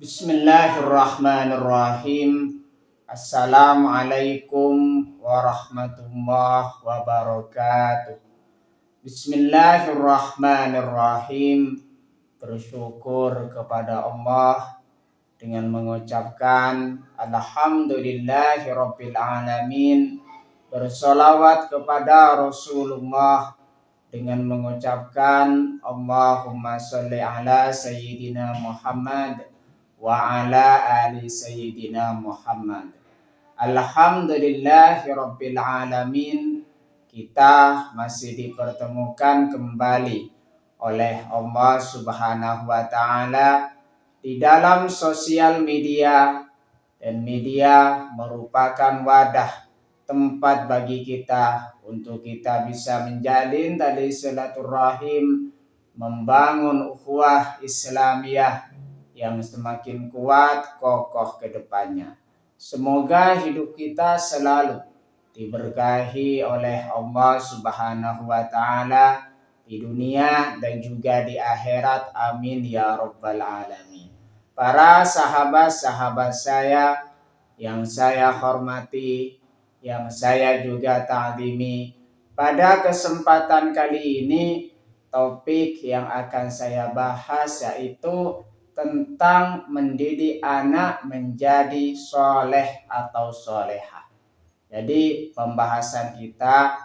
Bismillahirrahmanirrahim. Assalamualaikum warahmatullahi wabarakatuh. Bismillahirrahmanirrahim. Bersyukur kepada Allah dengan mengucapkan Alhamdulillahirabbil alamin. Bersolawat kepada Rasulullah dengan mengucapkan Allahumma sholli ala Sayyidina Muhammad wa ala ali Sayyidina Muhammad. Alhamdulillahirabbil alamin. Kita masih dipertemukan kembali oleh Allah Subhanahu wa taala di dalam sosial media, dan media merupakan wadah tempat bagi kita untuk kita bisa menjalin tali silaturahim, membangun ukhuwah Islamiyah yang semakin kuat kokoh ke depannya. Semoga hidup kita selalu diberkahi oleh Allah Subhanahu wa taala di dunia dan juga di akhirat. Amin ya rabbal alamin. Para sahabat-sahabat saya yang saya hormati, yang saya juga ta'zimi, pada kesempatan kali ini topik yang akan saya bahas yaitu tentang mendidik anak menjadi soleh atau solehah. Jadi pembahasan kita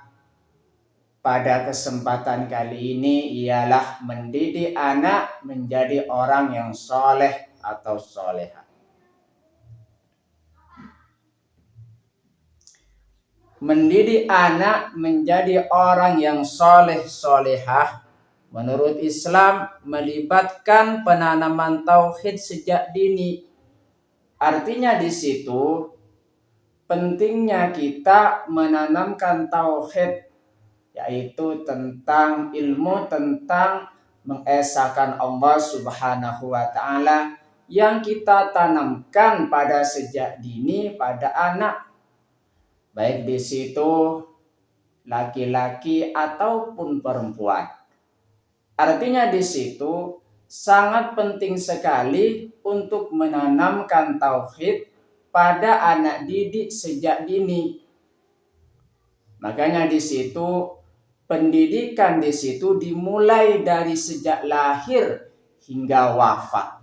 pada kesempatan kali ini ialah mendidik anak menjadi orang yang soleh atau solehah. Mendidik anak menjadi orang yang soleh solehah menurut Islam melibatkan penanaman tauhid sejak dini. Artinya di situ pentingnya kita menanamkan tauhid, yaitu tentang ilmu tentang mengesahkan Allah Subhanahu wa taala yang kita tanamkan pada sejak dini pada anak, baik di situ laki-laki ataupun perempuan. Artinya di situ sangat penting sekali untuk menanamkan tauhid pada anak didik sejak dini. Makanya di situ pendidikan di situ dimulai dari sejak lahir hingga wafat.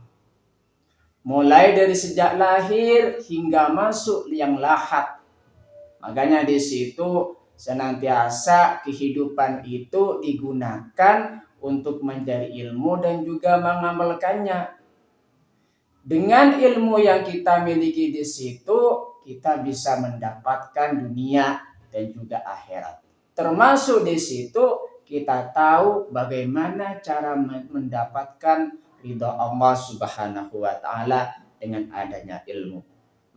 Mulai dari sejak lahir hingga masuk liang lahat. Makanya di situ senantiasa kehidupan itu digunakan untuk mencari ilmu dan juga mengamalkannya. Dengan ilmu yang kita miliki di situ, kita bisa mendapatkan dunia dan juga akhirat. Termasuk di situ kita tahu bagaimana cara mendapatkan ridha Allah Subhanahu wa taala dengan adanya ilmu.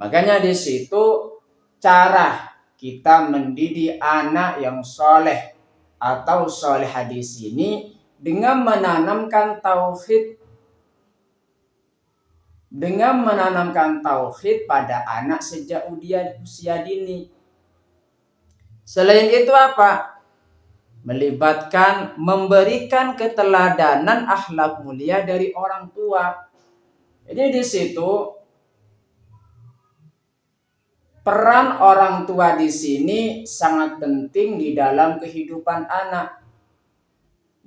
Makanya di situ cara kita mendidik anak yang soleh atau solehah di sini dengan menanamkan tauhid, pada anak sejak usia dini. Selain itu apa? Memberikan keteladanan akhlak mulia dari orang tua. Jadi di situ peran orang tua di sini sangat penting di dalam kehidupan anak.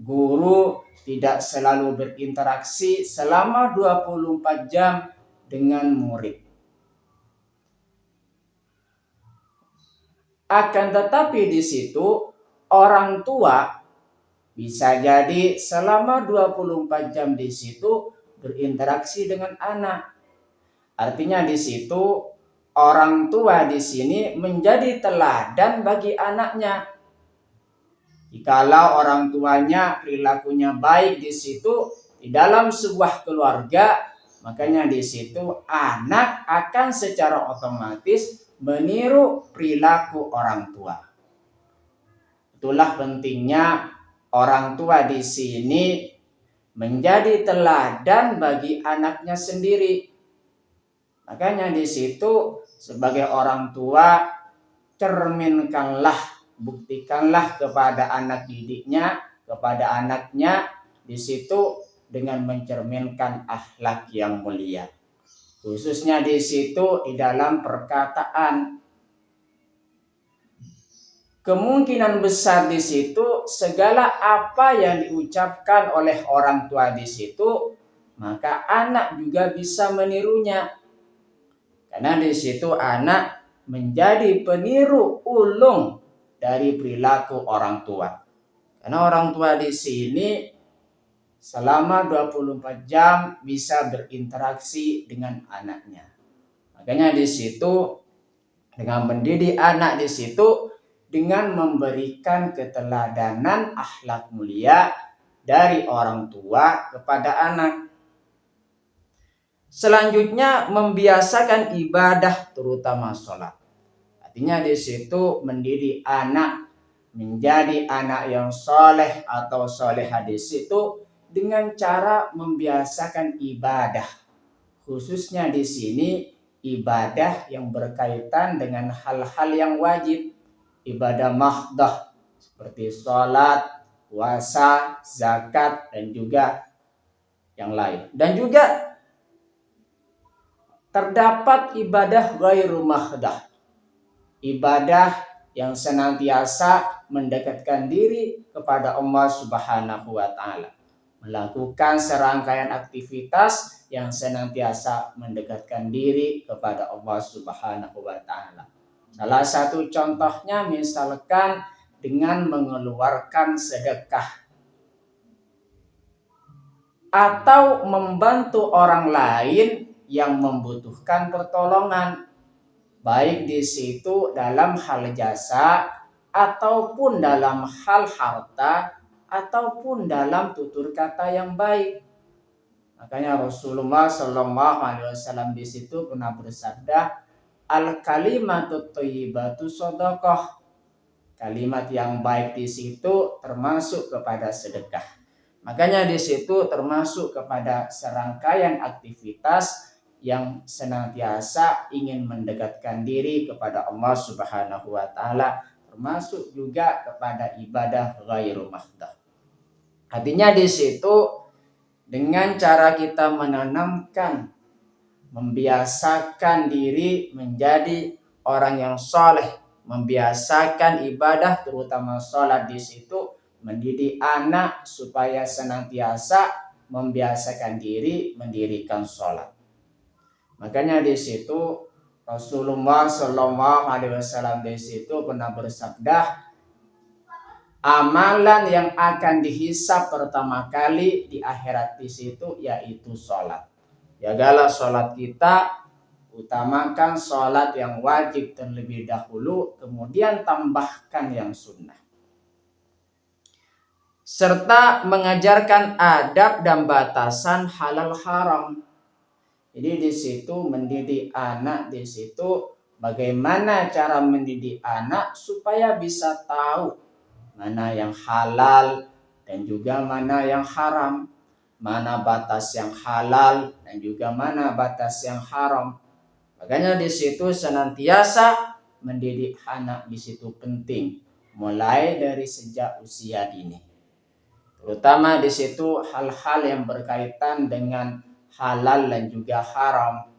Guru tidak selalu berinteraksi selama 24 jam dengan murid. Akan tetapi di situ orang tua bisa jadi selama 24 jam di situ berinteraksi dengan anak. Artinya di situ orang tua di sini menjadi teladan bagi anaknya. Jikalau orang tuanya perilakunya baik di situ di dalam sebuah keluarga, makanya di situ anak akan secara otomatis meniru perilaku orang tua. Itulah pentingnya orang tua di sini menjadi teladan bagi anaknya sendiri. Makanya di situ sebagai orang tua cerminkanlah, buktikanlah kepada anak didiknya, kepada anaknya di situ dengan mencerminkan akhlak yang mulia. khususnya di situ di dalam perkataan. Kemungkinan besar di situ segala apa yang diucapkan oleh orang tua di situ, maka anak juga bisa menirunya. Karena di situ anak menjadi peniru ulung dari perilaku orang tua. Karena orang tua di sini selama 24 jam bisa berinteraksi dengan anaknya. Makanya di situ dengan mendidik anak di situ dengan memberikan keteladanan akhlak mulia dari orang tua kepada anak. Selanjutnya membiasakan ibadah terutama sholat. Artinya di situ mendidik anak menjadi anak yang soleh atau solehah di situ dengan cara membiasakan ibadah. Khususnya di sini ibadah yang berkaitan dengan hal-hal yang wajib, ibadah mahdah seperti sholat, puasa, zakat, dan juga yang lain. Dan juga terdapat ibadah ghairu mahdah, ibadah yang senantiasa mendekatkan diri kepada Allah Subhanahu wa Ta'ala, melakukan serangkaian aktivitas yang senantiasa mendekatkan diri kepada Allah Subhanahu wa Ta'ala. Salah satu contohnya misalkan dengan mengeluarkan sedekah atau membantu orang lain yang membutuhkan pertolongan, baik di situ dalam hal jasa ataupun dalam hal harta ataupun dalam tutur kata yang baik. Makanya Rasulullah SAW di situ pernah bersabda, al kalimatut thayyibatu shadaqah. Kalimat yang baik di situ termasuk kepada sedekah. Makanya di situ termasuk kepada serangkaian aktivitas yang senantiasa ingin mendekatkan diri kepada Allah Subhanahu wa Ta'ala, termasuk juga kepada ibadah ghairu mahdah. Artinya di situ dengan cara kita menanamkan, membiasakan diri menjadi orang yang soleh, membiasakan ibadah terutama sholat di situ, mendidik anak supaya senantiasa membiasakan diri mendirikan sholat. Makanya di situ Rasulullah SAW di situ pernah bersabda, amalan yang akan dihisab pertama kali di akhirat di situ yaitu sholat. Jagalah sholat kita, utamakan sholat yang wajib terlebih dahulu, kemudian tambahkan yang sunnah. Serta mengajarkan adab dan batasan halal haram. Jadi di situ mendidik anak di situ bagaimana cara mendidik anak supaya bisa tahu mana yang halal dan juga mana yang haram, mana batas yang halal dan juga mana batas yang haram. Makanya di situ senantiasa mendidik anak di situ penting, mulai dari sejak usia dini. Terutama di situ hal-hal yang berkaitan dengan halal dan juga haram.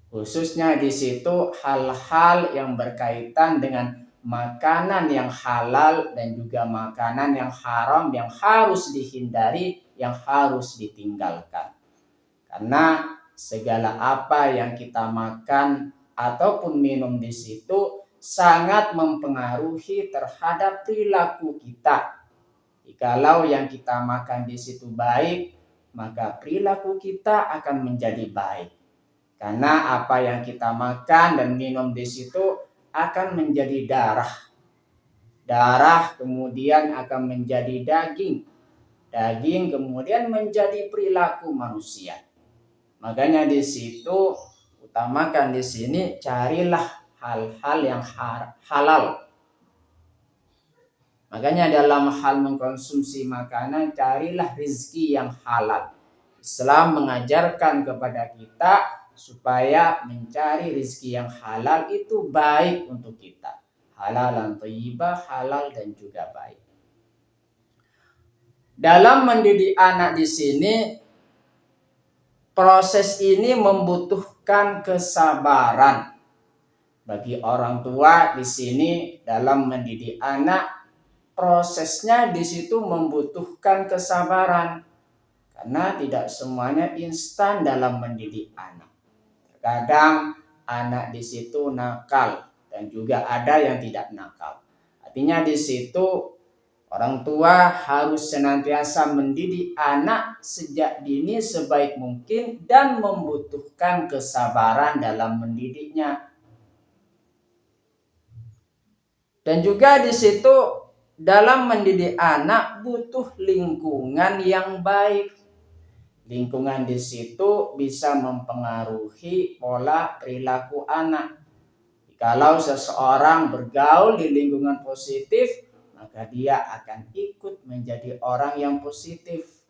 Khususnya di situ hal-hal yang berkaitan dengan makanan yang halal dan juga makanan yang haram yang harus dihindari, yang harus ditinggalkan. Karena segala apa yang kita makan ataupun minum di situ sangat mempengaruhi terhadap perilaku kita. Jikalau yang kita makan di situ baik, maka perilaku kita akan menjadi baik. Karena apa yang kita makan dan minum di situ akan menjadi darah. Darah kemudian akan menjadi daging. Daging kemudian menjadi perilaku manusia. Makanya di situ utamakan di sini carilah hal-hal yang halal. Makanya dalam hal mengkonsumsi makanan carilah rezeki yang halal. Islam mengajarkan kepada kita supaya mencari rezeki yang halal itu baik untuk kita. Halalan thayyibah, halal dan juga baik. Dalam mendidik anak di sini proses ini membutuhkan kesabaran. Bagi orang tua di sini dalam mendidik anak, prosesnya di situ membutuhkan kesabaran. Karena tidak semuanya instan dalam mendidik anak. Terkadang anak di situ nakal dan juga ada yang tidak nakal. Artinya di situ orang tua harus senantiasa mendidik anak sejak dini sebaik mungkin dan membutuhkan kesabaran dalam mendidiknya. Dan juga di situ dalam mendidik anak butuh lingkungan yang baik. Lingkungan di situ bisa mempengaruhi pola perilaku anak. Kalau seseorang bergaul di lingkungan positif, maka dia akan ikut menjadi orang yang positif.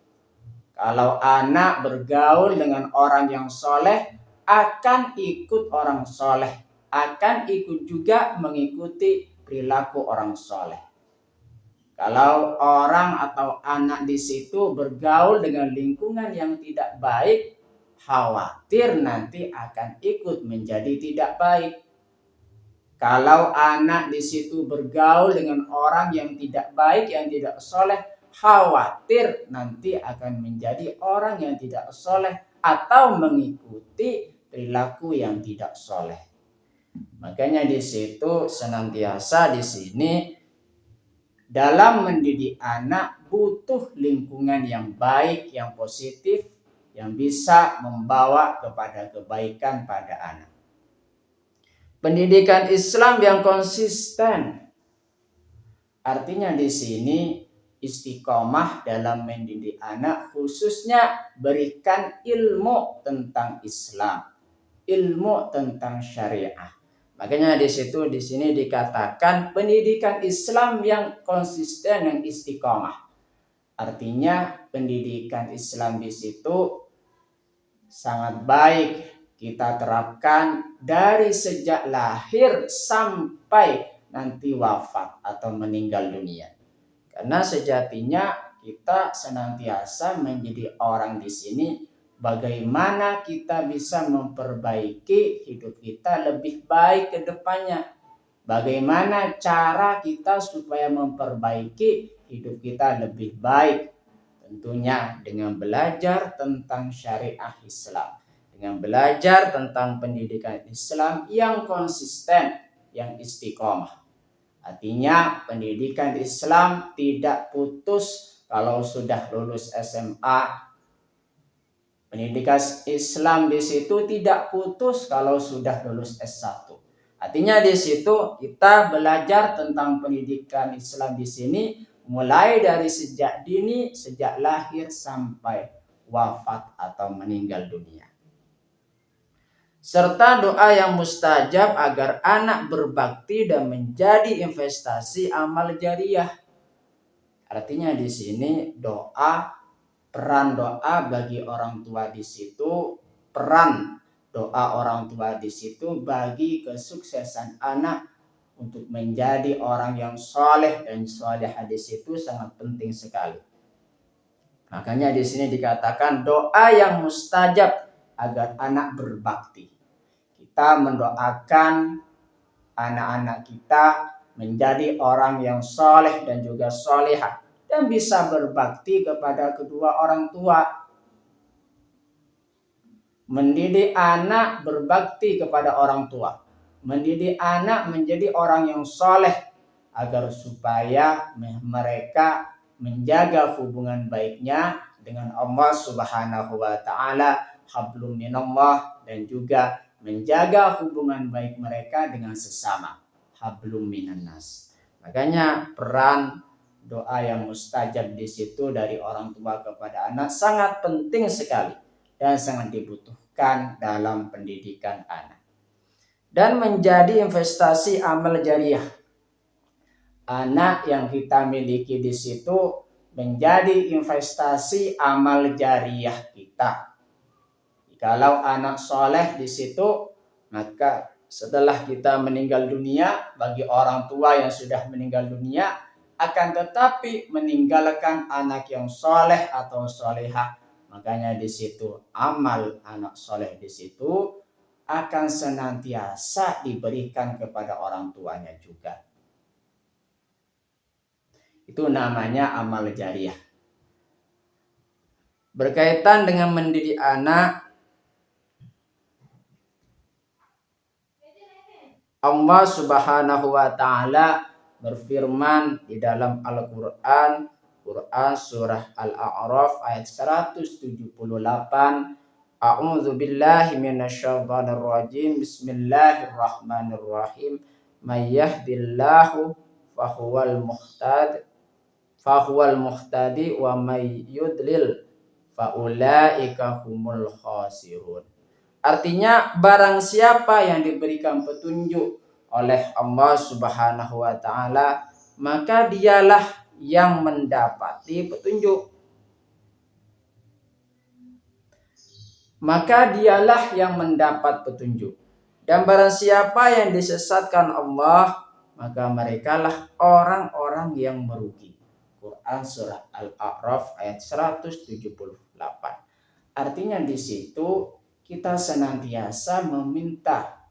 Kalau anak bergaul dengan orang yang soleh, akan ikut orang soleh, akan ikut juga mengikuti perilaku orang soleh. Kalau orang atau anak di situ bergaul dengan lingkungan yang tidak baik, khawatir nanti akan ikut menjadi tidak baik. Kalau anak di situ bergaul dengan orang yang tidak baik, yang tidak soleh, khawatir nanti akan menjadi orang yang tidak soleh atau mengikuti perilaku yang tidak soleh. Makanya di situ senantiasa di sini dalam mendidik anak butuh lingkungan yang baik, yang positif, yang bisa membawa kepada kebaikan pada anak. Pendidikan Islam yang konsisten, artinya di sini istiqomah dalam mendidik anak, khususnya berikan ilmu tentang Islam, ilmu tentang syariah. Makanya di sini dikatakan pendidikan Islam yang konsisten, yang istiqomah. Artinya pendidikan Islam di situ sangat baik kita terapkan dari sejak lahir sampai nanti wafat atau meninggal dunia. Karena sejatinya kita senantiasa menjadi orang di sini, bagaimana kita bisa memperbaiki hidup kita lebih baik ke depannya. Bagaimana cara kita supaya memperbaiki hidup kita lebih baik. Tentunya dengan belajar tentang syariah Islam. Dengan belajar tentang pendidikan Islam yang konsisten, yang istiqomah. Artinya pendidikan Islam tidak putus kalau sudah lulus SMA. Pendidikan Islam di situ tidak putus kalau sudah lulus S1. Artinya di situ kita belajar tentang pendidikan Islam di sini mulai dari sejak dini, sejak lahir sampai wafat atau meninggal dunia. Serta doa yang mustajab agar anak berbakti dan menjadi investasi amal jariah. Artinya di sini peran doa bagi orang tua di situ, peran doa orang tua di situ bagi kesuksesan anak untuk menjadi orang yang soleh dan solehah di situ sangat penting sekali. Makanya di sini dikatakan doa yang mustajab agar anak berbakti. Kita mendoakan anak-anak kita menjadi orang yang soleh dan juga solehah dan bisa berbakti kepada kedua orang tua. Mendidik anak berbakti kepada orang tua. Mendidik anak menjadi orang yang soleh agar supaya mereka menjaga hubungan baiknya dengan Allah Subhanahu wa taala, hablum minallah, dan juga menjaga hubungan baik mereka dengan sesama, hablum minannas. Makanya peran doa yang mustajab di situ dari orang tua kepada anak sangat penting sekali dan sangat dibutuhkan dalam pendidikan anak. Dan menjadi investasi amal jariah. Anak yang kita miliki di situ menjadi investasi amal jariah kita. Kalau anak soleh di situ, maka setelah kita meninggal dunia, bagi orang tua yang sudah meninggal dunia, akan tetapi meninggalkan anak yang soleh atau solehah, Makanya di situ amal anak soleh di situ akan senantiasa diberikan kepada orang tuanya juga. Itu namanya amal jariah. Berkaitan dengan mendidik anak, Allah Subhanahu wa taala berfirman di dalam Al-Qur'an, surah Al-A'raf ayat 178, A'udzu billahi minasyaitonir rajim. Bismillahirrahmanirrahim. May yahdillahu fahuwal muhtadi wa may yudlil faulaika humul khasirun. Artinya barang siapa yang diberikan petunjuk oleh Allah Subhanahu wa taala, maka dialah yang mendapati petunjuk. Maka dialah yang mendapat petunjuk. Dan barang siapa yang disesatkan Allah, maka merekalah orang-orang yang merugi. Quran surah Al-A'raf ayat 178. Artinya di situ kita senantiasa meminta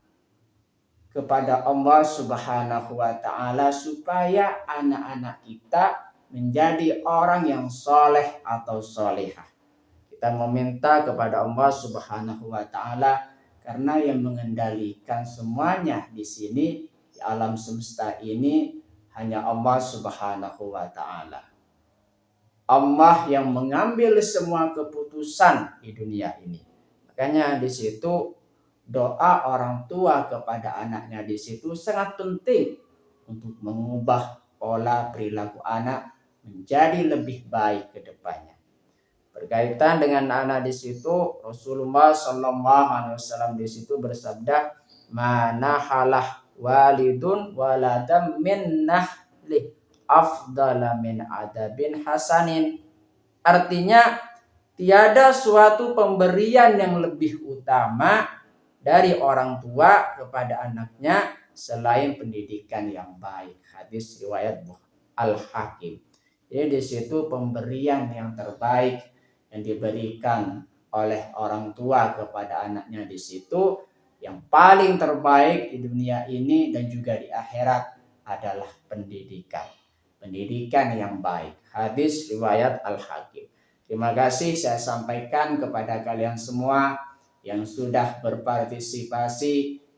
kepada Allah Subhanahu wa taala supaya anak-anak kita menjadi orang yang soleh atau solehah. Kita meminta kepada Allah Subhanahu wa taala karena yang mengendalikan semuanya di sini di alam semesta ini hanya Allah Subhanahu wa taala. Allah yang mengambil semua keputusan di dunia ini. Makanya di situ doa orang tua kepada anaknya di situ sangat penting untuk mengubah pola perilaku anak menjadi lebih baik ke depannya. Berkaitan dengan anak di situ, Rasulullah SAW di situ bersabda, "Mana halah walidun waladam min nahli afdala min adabin hasanin." Artinya tiada suatu pemberian yang lebih utama dari orang tua kepada anaknya selain pendidikan yang baik. Hadis riwayat Al-Hakim. Jadi di situ pemberian yang terbaik yang diberikan oleh orang tua kepada anaknya di situ yang paling terbaik di dunia ini dan juga di akhirat adalah pendidikan. Pendidikan yang baik. Hadis riwayat Al-Hakim. Terima kasih saya sampaikan kepada kalian semua yang sudah berpartisipasi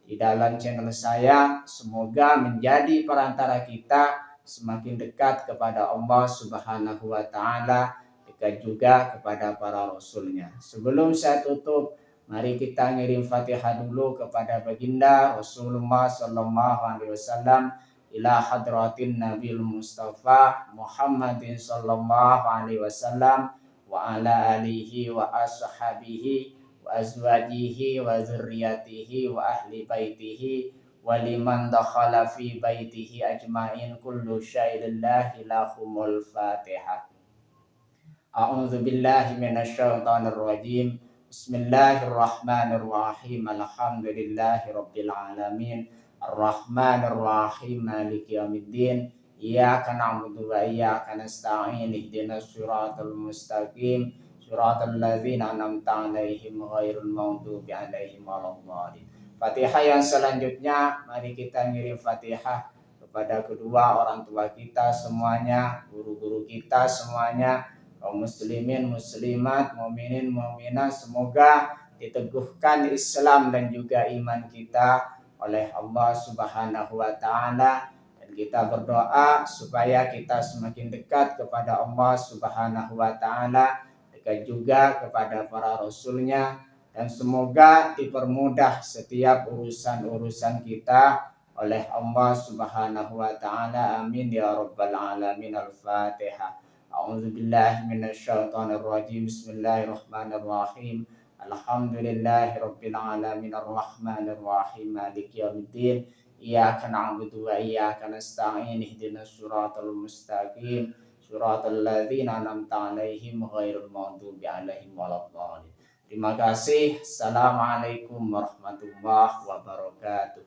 di dalam channel saya. Semoga menjadi perantara kita semakin dekat kepada Allah Subhanahu wa taala, dekat juga kepada para rasulnya. Sebelum saya tutup, mari kita ngirim Fatihah dulu kepada baginda Rasulullah sallallahu alaihi wasallam, ila hadratin Nabil Mustafa Muhammadin sallallahu alaihi wasallam wa ala alihi wa ashabihi wa azwajihi wa dzurriyyatihi wa ahli baitihi wa liman dakhala fi baitihi ajmain kullu syai'in lahumul Fatihah. A'udzu billahi minasyaitonir rajim. Bismillahirrahmanirrahim. Alhamdulillahi rabbil alamin. Ar-Rahmanir Rahim. Maliki yaumiddin. Iyyaka na'budu wa iyyaka nasta'in. Ihdinas siratal mustaqim. Siratal ladzina an'amta 'alaihim ghairil maghdubi 'alaihim waladdallin. Fatihah yang selanjutnya, mari kita ngirim Fatihah kepada kedua orang tua kita semuanya, guru-guru kita semuanya, kaum muslimin, muslimat, mukminin, mukminat, semoga diteguhkan Islam dan juga iman kita oleh Allah Subhanahu wa taala, dan kita berdoa supaya kita semakin dekat kepada Allah Subhanahu wa taala, dekat juga kepada para rasulnya, dan semoga dipermudah setiap urusan-urusan kita oleh Allah Subhanahu wa taala. Amin ya rabbal alamin. Al-Fatihah. A'udzu billahi minasyaitonir rajim. Bismillahirrahmanirrahim. Alhamdulillahi rabbil alamin. Ar-Rahmanir Rahim. Maliki yaumiddin. Iyyaka na'budu wa iyyaka nasta'in. Ihdinas siratal mustaqim. Siratal ladzina an'amta 'alaihim ghairil maghdubi 'alaihim waladdallin. Terima kasih. Assalamualaikum warahmatullahi wabarakatuh.